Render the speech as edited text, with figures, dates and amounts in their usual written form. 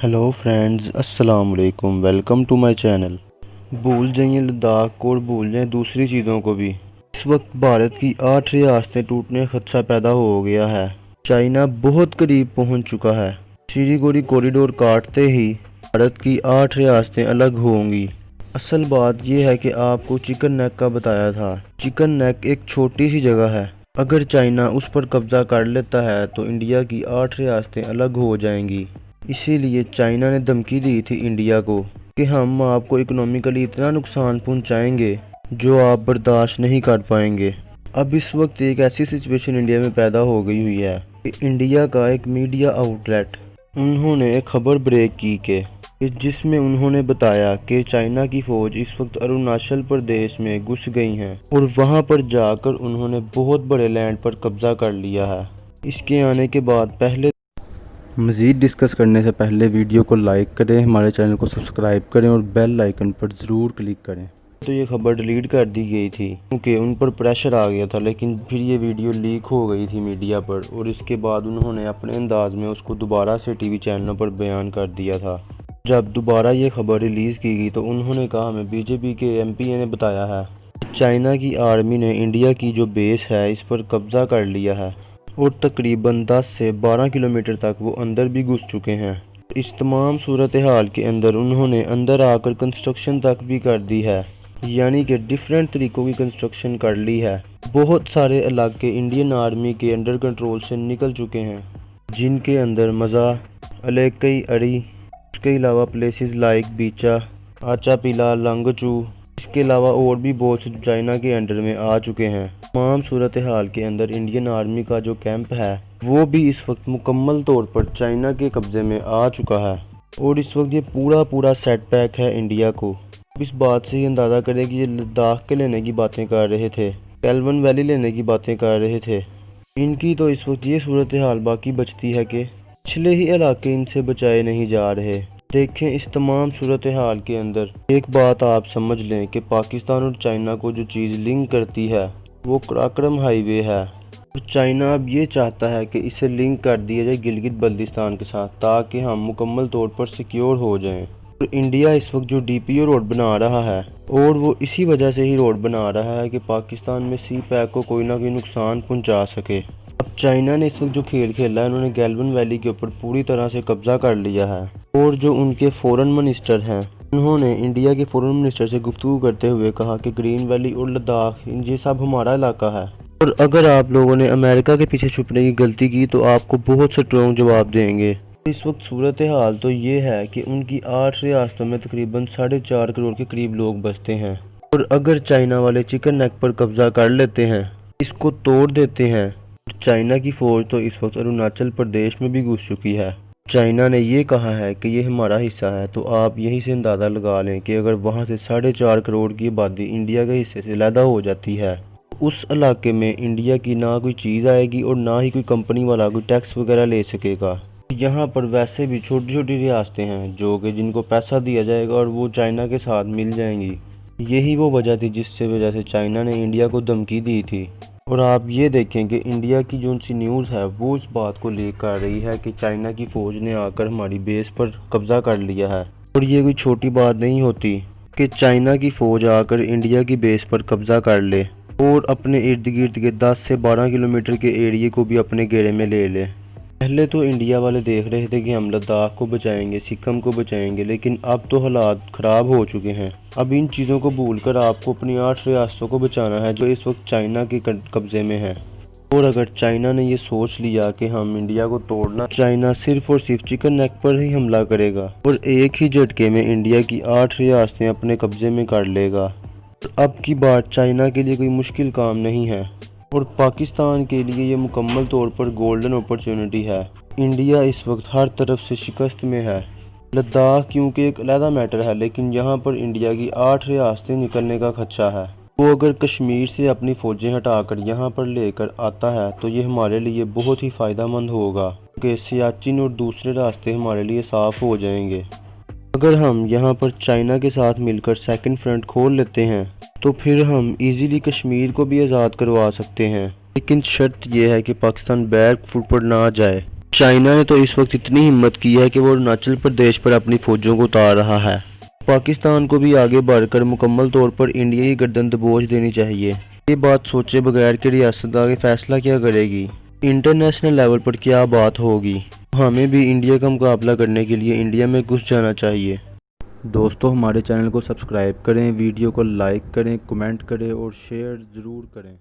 Hello friends, अस्सलाम वालेकुम। Welcome to my channel. भूल जाइए लद्दाख को और भूल जाएं दूसरी चीज़ों को भी। इस वक्त भारत की 8 रियासतें टूटने का खदशा पैदा हो गया है। चाइना बहुत करीब पहुंच चुका है। सिलीगुड़ी कॉरिडोर काटते ही भारत की 8 रियासतें अलग होंगी। असल बात यह है कि आपको चिकन नेक का बताया था। चिकन नेक एक छोटी सी जगह है। अगर चाइना उस पर कब्जा कर लेता है तो इंडिया की 8 रियासतें अलग हो जाएंगी। इसीलिए चाइना ने धमकी दी थी इंडिया को कि हम आपको इकोनॉमिकली इतना नुकसान पहुंचाएंगे जो आप बर्दाश्त नहीं कर पाएंगे। अब इस वक्त एक ऐसी सिचुएशन इंडिया में पैदा हो गई हुई है कि इंडिया का एक मीडिया आउटलेट उन्होंने एक खबर ब्रेक की कि जिसमें उन्होंने बताया कि चाइना की फ़ौज इस वक्त अरुणाचल प्रदेश में घुस गई हैं और वहां पर जाकर उन्होंने बहुत बड़े लैंड पर कब्जा कर लिया है। इसके आने के बाद मज़ीद डिस्कस करने से पहले वीडियो को लाइक करें, हमारे चैनल को सब्सक्राइब करें और बेल आइकन पर ज़रूर क्लिक करें। तो ये खबर डिलीट कर दी गई थी क्योंकि उन पर प्रेशर आ गया था, लेकिन फिर ये वीडियो लीक हो गई थी मीडिया पर और इसके बाद उन्होंने अपने अंदाज में उसको दोबारा से टीवी चैनलों पर बयान कर दिया था। जब दोबारा ये खबर रिलीज़ की गई तो उन्होंने कहा हमें बीजेपी के एमपीए ने बताया है चाइना की आर्मी ने इंडिया की जो बेस है इस पर कब्ज़ा कर लिया है और तकरीबन 10 से 12 किलोमीटर तक वो अंदर भी घुस चुके हैं। इस तमाम सूरत हाल के अंदर उन्होंने अंदर आकर कंस्ट्रक्शन तक भी कर दी है, यानी कि डिफरेंट तरीक़ों की कंस्ट्रक्शन कर ली है। बहुत सारे इलाके इंडियन आर्मी के अंडर कंट्रोल से निकल चुके हैं, जिनके अंदर मज़ा, अलेकई अड़ी, इसके अलावा प्लेसेस लाइक बीचा, आचा पीला, लंगचू, इसके अलावा और भी बहुत से चाइना के अंडर में आ चुके हैं। तमाम सूरत हाल के अंदर इंडियन आर्मी का जो कैंप है वो भी इस वक्त मुकम्मल तौर पर चाइना के कब्ज़े में आ चुका है और इस वक्त ये पूरा सेटबैक है इंडिया को। इस बात से ही अंदाज़ा करें कि ये लद्दाख के लेने की बातें कर रहे थे, कैल्वन वैली लेने की बातें कर रहे थे, इनकी तो इस वक्त ये सूरत हाल बाकी बचती है कि पिछले ही इलाके इनसे बचाए नहीं जा रहे। देखें, इस तमाम सूरत हाल के अंदर एक बात आप समझ लें कि पाकिस्तान और चाइना को जो चीज़ लिंक करती है वो कराक्रम हाईवे है और चाइना अब ये चाहता है कि इसे लिंक कर दिया जाए गिलगित बल्तिस्तान के साथ ताकि हम मुकम्मल तौर पर सिक्योर हो जाएं। और इंडिया इस वक्त जो डीपीओ रोड बना रहा है और वो इसी वजह से ही रोड बना रहा है कि पाकिस्तान में सी पैक को कोई ना कोई नुकसान पहुँचा सके। अब चाइना ने इस वक्त जो खेल खेला है, उन्होंने कैल्वन वैली के ऊपर पूरी तरह से कब्जा कर लिया है और जो उनके फॉरेन मिनिस्टर हैं उन्होंने इंडिया के फॉरेन मिनिस्टर से गुफ्तगू करते हुए कहा कि ग्रीन वैली और लद्दाख ये सब हमारा इलाका है और अगर आप लोगों ने अमेरिका के पीछे छुपने की गलती की तो आपको बहुत स्ट्रॉन्ग जवाब देंगे। इस वक्त सूरत हाल तो ये है कि उनकी 8 रियासतों में तकरीबन 4.5 करोड़ के करीब लोग बसते हैं और अगर चाइना वाले चिकन नेक पर कब्जा कर लेते हैं, इसको तोड़ देते हैं, चाइना की फ़ौज तो इस वक्त अरुणाचल प्रदेश में भी घुस चुकी है। चाइना ने ये कहा है कि ये हमारा हिस्सा है, तो आप यहीं से अंदाज़ा लगा लें कि अगर वहाँ से 4.5 करोड़ की आबादी इंडिया के हिस्से से अलहदा हो जाती है, उस इलाके में इंडिया की ना कोई चीज़ आएगी और ना ही कोई कंपनी वाला कोई टैक्स वगैरह ले सकेगा। यहाँ पर वैसे भी छोटी छोटी रियासतें हैं जो कि जिनको पैसा दिया जाएगा और वो चाइना के साथ मिल जाएंगी। यही वो वजह थी जिससे वजह से चाइना ने इंडिया को धमकी दी थी। और आप ये देखें कि इंडिया की जो सी न्यूज़ है वो इस बात को लीक कर रही है कि चाइना की फ़ौज ने आकर हमारी बेस पर कब्ज़ा कर लिया है। और ये कोई छोटी बात नहीं होती कि चाइना की फ़ौज आकर इंडिया की बेस पर कब्ज़ा कर ले और अपने इर्द गिर्द के 10 से 12 किलोमीटर के एरिए को भी अपने घेरे में ले ले। पहले तो इंडिया वाले देख रहे थे कि हम लद्दाख को बचाएंगे, सिक्किम को बचाएंगे, लेकिन अब तो हालात ख़राब हो चुके हैं। अब इन चीज़ों को भूलकर आपको अपनी 8 रियासतों को बचाना है जो इस वक्त चाइना के कब्ज़े में है। और अगर चाइना ने ये सोच लिया कि हम इंडिया को तोड़ना, चाइना सिर्फ़ और सिर्फ चिकन नेक पर ही हमला करेगा और एक ही झटके में इंडिया की 8 रियासतें अपने कब्ज़े में कर लेगा। अब की बात चाइना के लिए कोई मुश्किल काम नहीं है और पाकिस्तान के लिए ये मुकम्मल तौर पर गोल्डन अपॉर्चुनिटी है। इंडिया इस वक्त हर तरफ से शिकस्त में है। लद्दाख क्योंकि एक अलहदा मैटर है, लेकिन यहाँ पर इंडिया की 8 रियासतें निकलने का खदशा है। वो अगर कश्मीर से अपनी फ़ौजें हटाकर यहाँ पर लेकर आता है तो ये हमारे लिए बहुत ही फ़ायदा मंद होगा क्योंकि सियाचिन और दूसरे रास्ते हमारे लिए साफ़ हो जाएंगे। अगर हम यहाँ पर चाइना के साथ मिलकर सेकंड फ्रंट खोल लेते हैं तो फिर हम इजीली कश्मीर को भी आज़ाद करवा सकते हैं, लेकिन शर्त यह है कि पाकिस्तान बैक फुट पर ना जाए। چائنا نے تو اس وقت اتنی ہمت کی ہے کہ وہ اروناچل پردیش پر اپنی فوجوں کو اتار رہا ہے۔ پاکستان کو بھی آگے بڑھ کر مکمل طور پر انڈیا کی گردن دبوچ دینی چاہیے۔ یہ بات سوچے بغیر کہ ریاست آگے فیصلہ کیا کرے گی، انٹرنیشنل لیول پر کیا بات ہوگی۔ ہمیں بھی انڈیا کا مقابلہ کرنے کے لیے انڈیا میں گھس جانا چاہیے۔ دوستو ہمارے چینل کو سبسکرائب کریں، ویڈیو کو لائک کریں، کمنٹ کریں اور شیئر ضرور کریں۔